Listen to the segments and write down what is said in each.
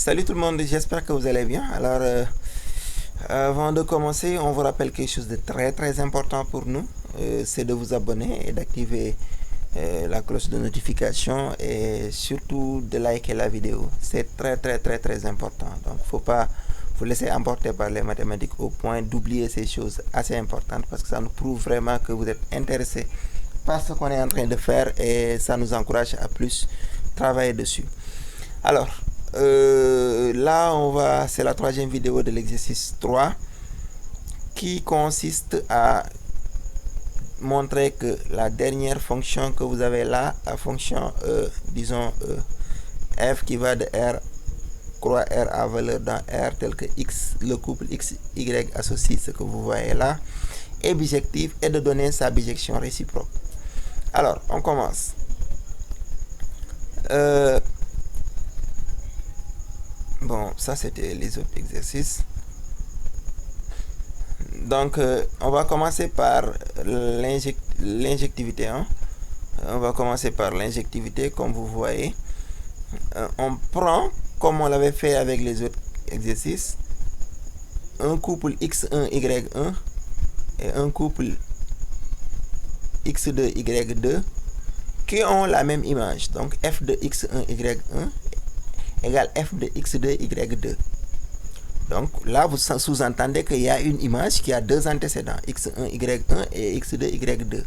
Salut tout le monde, j'espère que vous allez bien. Alors, avant de commencer, on vous rappelle quelque chose de très important pour nous. C'est de vous abonner et d'activer la cloche de notification et surtout de liker la vidéo. C'est très important. Donc, il ne faut pas vous laisser emporter par les mathématiques au point d'oublier ces choses assez importantes parce que ça nous prouve vraiment que vous êtes intéressé par ce qu'on est en train de faire et ça nous encourage à plus travailler dessus. Alors, là, c'est la troisième vidéo de l'exercice 3 qui consiste à montrer que la dernière fonction que vous avez là, la fonction, disons, f qui va de R, croix R à valeur dans R tel que x, le couple x, y associe ce que vous voyez là, est bijective et de donner sa bijection réciproque. Alors, on commence. Bon, ça c'était les autres exercices. Donc, on va commencer par l'injectivité. Hein. On va commencer par l'injectivité, comme vous voyez. On prend, comme on l'avait fait avec les autres exercices, un couple x1, y1 et un couple x2, y2 qui ont la même image. Donc, f de x1, y1 égale f de x2, y2. Donc là, vous sous-entendez qu'il y a une image qui a deux antécédents, x1, y1 et x2, y2.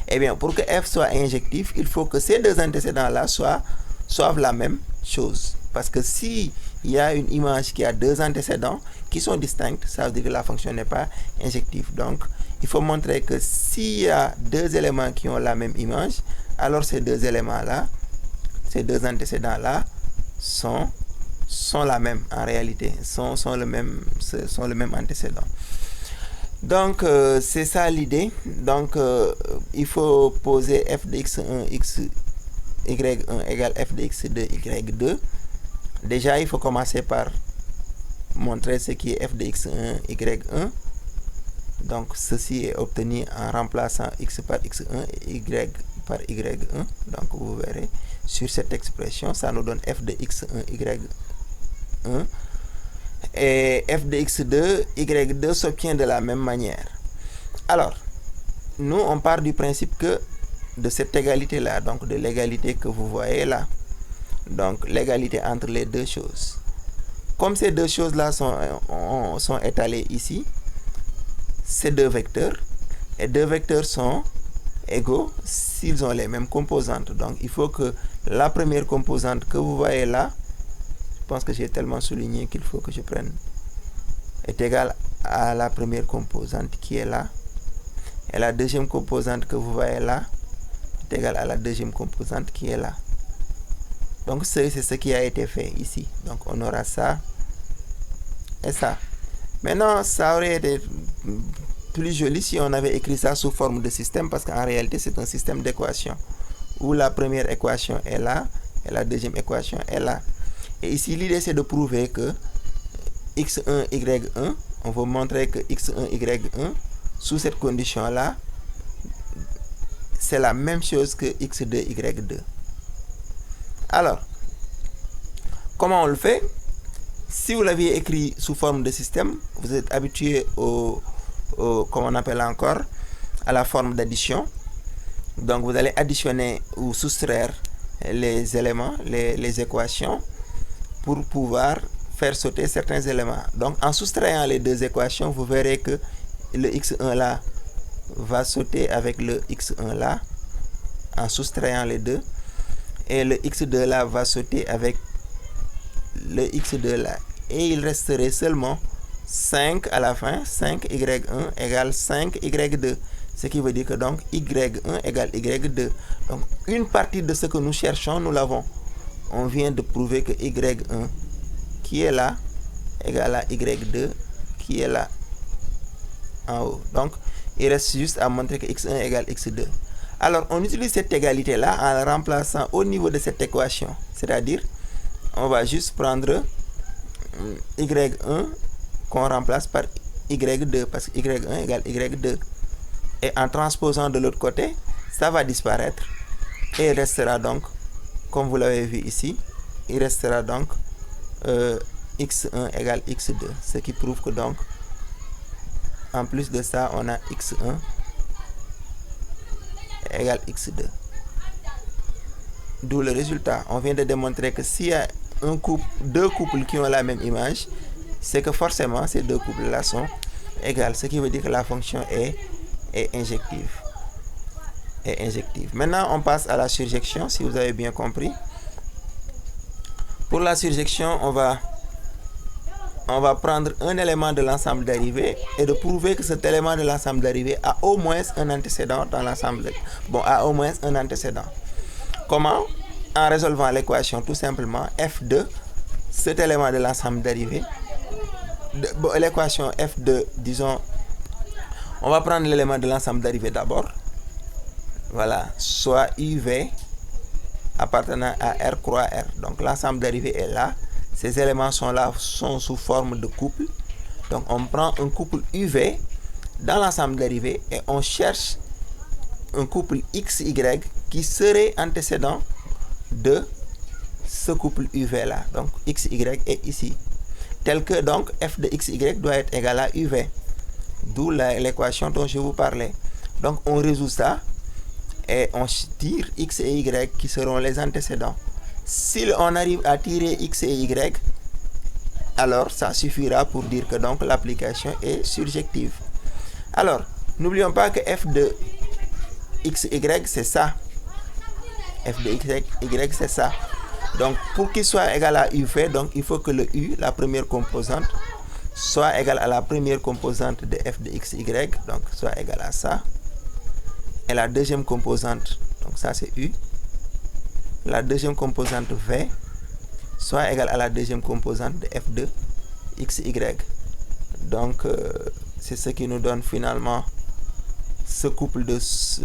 Eh bien, pour que f soit injectif, il faut que ces deux antécédents-là soient la même chose. Parce que s'il y a une image qui a deux antécédents qui sont distincts, ça veut dire que la fonction n'est pas injective. Donc, il faut montrer que s'il y a deux éléments qui ont la même image, alors ces deux éléments-là, ces deux antécédents-là, sont la même en réalité, sont le même antécédent. Donc c'est ça l'idée. Donc il faut poser f de x1 y1 égale f de x2 y2. Déjà il faut commencer par montrer ce qui est f de x1 y1. Donc ceci est obtenu en remplaçant x par x1 et y par y1. Donc vous verrez sur cette expression, ça nous donne f de x1 y1 et f de x2 y2 s'obtient de la même manière. Alors, nous on part du principe que de cette égalité là, donc de l'égalité que vous voyez là, donc l'égalité entre les deux choses. Comme ces deux choses là sont étalées ici, ces deux vecteurs, et deux vecteurs sont égaux s'ils ont les mêmes composantes. Donc il faut que la première composante que vous voyez là, je pense que j'ai tellement souligné qu'il faut que je prenne, est égale à la première composante qui est là, et la deuxième composante que vous voyez là est égale à la deuxième composante qui est là. Donc c'est ce qui a été fait ici. Donc on aura ça et ça. Maintenant ça aurait été plus joli si on avait écrit ça sous forme de système, parce qu'en réalité c'est un système d'équations où la première équation est là et la deuxième équation est là. Et ici l'idée c'est de prouver que x1 y1, on veut montrer que x1 y1 sous cette condition là c'est la même chose que x2 y2. Alors comment on le fait? Si vous l'aviez écrit sous forme de système, vous êtes habitué comme on appelle encore, à la forme d'addition. Donc vous allez additionner ou soustraire les éléments, les équations, pour pouvoir faire sauter certains éléments. Donc en soustrayant les deux équations, vous verrez que le x1 là va sauter avec le x1 là, en soustrayant les deux, et le x2 là va sauter avec le x2 là, et il resterait seulement 5 à la fin. 5y1 égale 5y2, ce qui veut dire que donc y1 égale y2. Donc une partie de ce que nous cherchons, nous l'avons. On vient de prouver que y1 qui est là égale à y2 qui est là en haut. Donc il reste juste à montrer que x1 égale x2. Alors on utilise cette égalité là en remplaçant au niveau de cette équation, c'est-à-dire on va juste prendre y1 qu'on remplace par y2, parce que y1 égale y2, et en transposant de l'autre côté, ça va disparaître et il restera donc, comme vous l'avez vu ici, il restera donc x1 égale x2, ce qui prouve que donc, en plus de ça, on a x1 égale x2. D'où le résultat. On vient de démontrer que s'il y a deux couples qui ont la même image, c'est que forcément ces deux couples-là sont égaux, ce qui veut dire que la fonction est injective. Maintenant, on passe à la surjection, si vous avez bien compris. Pour la surjection, on va prendre un élément de l'ensemble dérivé et de prouver que cet élément de l'ensemble dérivé a au moins un antécédent dans l'ensemble. A au moins un antécédent. Comment? En résolvant l'équation tout simplement f de cet élément de l'ensemble dérivé. L'équation f de, disons, on va prendre l'élément de l'ensemble dérivé d'abord. Voilà, soit uv appartenant à R croix R. Donc l'ensemble dérivé est là. Ces éléments sont sous forme de couple. Donc on prend un couple UV dans l'ensemble dérivé et on cherche un couple XY qui serait antécédent de ce couple UV là. Donc XY est ici. Tel que donc f de XY doit être égal à UV. D'où l'équation dont je vous parlais. Donc on résout ça et on tire X et Y qui seront les antécédents. Si on arrive à tirer X et Y, alors ça suffira pour dire que donc l'application est surjective. Alors, n'oublions pas que f de XY c'est ça. F de XY c'est ça. Donc pour qu'il soit égal à UV, donc il faut que le U, la première composante, soit égal à la première composante de f de XY, donc soit égal à ça. Et la deuxième composante, donc ça c'est U. La deuxième composante V soit égale à la deuxième composante de f de XY. Donc c'est ce qui nous donne finalement ce couple de ce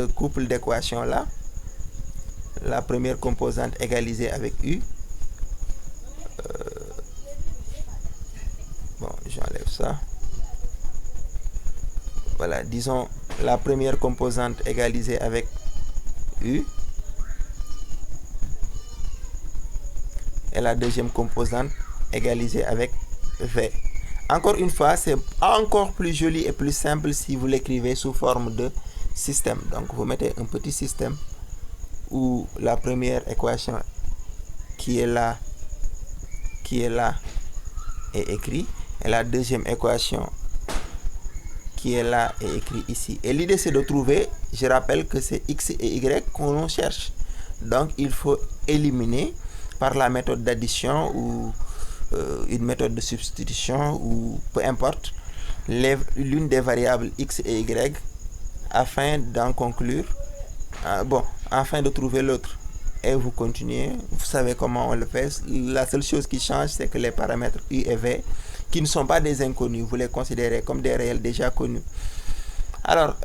couple d'équations là. La première composante égalisée avec U. Bon, j'enlève ça. Voilà, disons la première composante égalisée avec U et la deuxième composante égalisée avec V. Encore une fois, c'est encore plus joli et plus simple si vous l'écrivez sous forme de système. Donc vous mettez un petit système où la première équation qui est là est écrite et la deuxième équation qui est là est écrit ici. Et l'idée c'est de trouver, je rappelle que c'est X et Y qu'on cherche. Donc il faut éliminer par la méthode d'addition ou une méthode de substitution ou peu importe l'une des variables X et Y afin d'en conclure, afin de trouver l'autre. Et vous continuez, vous savez comment on le fait. La seule chose qui change, c'est que les paramètres U et V, qui ne sont pas des inconnus, vous les considérez comme des réels déjà connus. Alors,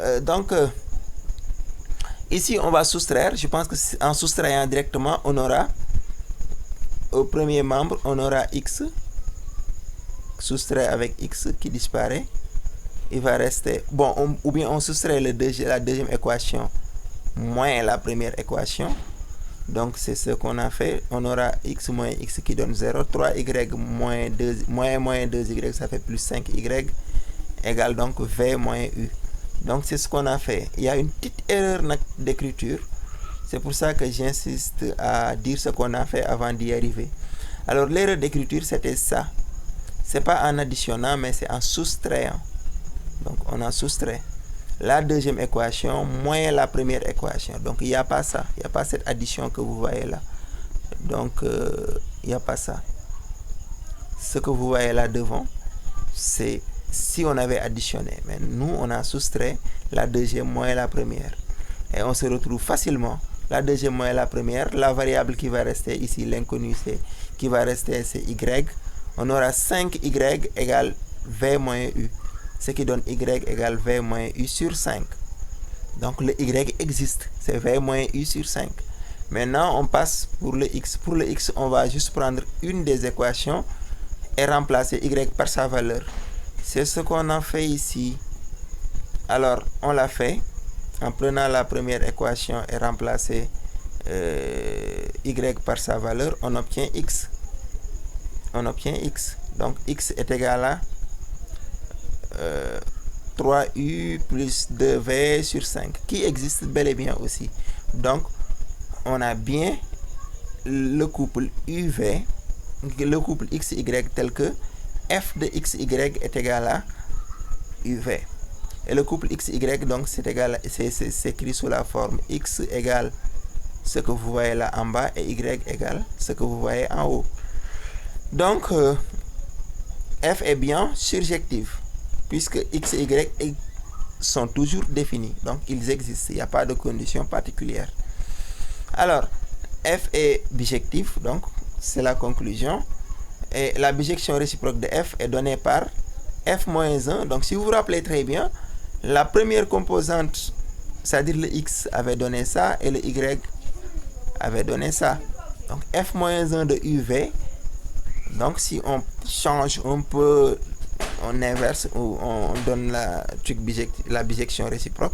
ici, on va soustraire. Je pense qu'en soustrayant directement, on aura, au premier membre, on aura X, soustrait avec X qui disparaît. Il va rester, ou bien on soustrait la deuxième équation moins la première équation. Donc c'est ce qu'on a fait. On aura x moins x qui donne 0. 3y moins 2y, ça fait plus 5y, égale donc v moins u. Donc c'est ce qu'on a fait. Il y a une petite erreur d'écriture. C'est pour ça que j'insiste à dire ce qu'on a fait avant d'y arriver. Alors l'erreur d'écriture c'était ça. C'est pas en additionnant, mais c'est en soustrayant. Donc on a soustrait la deuxième équation moins la première équation. Donc il n'y a pas ça, il n'y a pas cette addition que vous voyez là. Donc il n'y a pas ça. Ce que vous voyez là devant, c'est si on avait additionné. Mais nous, on a soustrait la deuxième moins la première. Et on se retrouve facilement. La deuxième moins la première, la variable qui va rester ici, l'inconnu, qui va rester, c'est y. On aura 5y égale v moins u. Ce qui donne y égale v moins u sur 5. Donc le y existe, c'est v moins u sur 5. Maintenant, on passe pour le x. Pour le x, on va juste prendre une des équations et remplacer y par sa valeur. C'est ce qu'on a fait ici. Alors, on l'a fait en prenant la première équation et remplacer y par sa valeur, on obtient x. Donc x est égal à 3u plus 2v sur 5, qui existe bel et bien aussi. Donc on a bien le couple uv, le couple xy tel que f de xy est égal à uv. Et le couple xy, donc, c'est égal, c'est écrit sous la forme x égale ce que vous voyez là en bas et y égale ce que vous voyez en haut. Donc, f est bien surjectif, puisque x et y sont toujours définis. Donc, ils existent, il n'y a pas de condition particulière. Alors, f est bijectif, donc, c'est la conclusion. Et la bijection réciproque de f est donnée par f moins 1. Donc, si vous vous rappelez très bien, la première composante, c'est-à-dire le x, avait donné ça et le y avait donné ça. Donc, f moins 1 de uv. Donc, si on change un peu, on inverse ou on donne la bijection réciproque,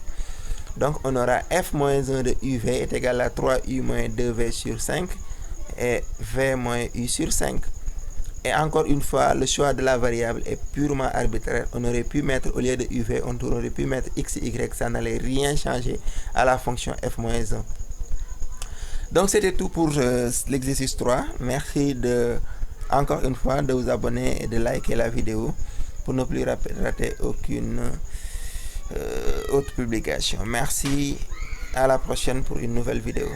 donc on aura f moins 1 de uv est égal à 3u moins 2v sur 5 et v moins u sur 5. Et encore une fois, le choix de la variable est purement arbitraire. On aurait pu mettre, au lieu de uv, on aurait pu mettre x, y, ça n'allait rien changer à la fonction f moins 1. Donc c'était tout pour l'exercice 3. Merci encore une fois de vous abonner et de liker la vidéo pour ne plus rater aucune autre publication. Merci, à la prochaine pour une nouvelle vidéo.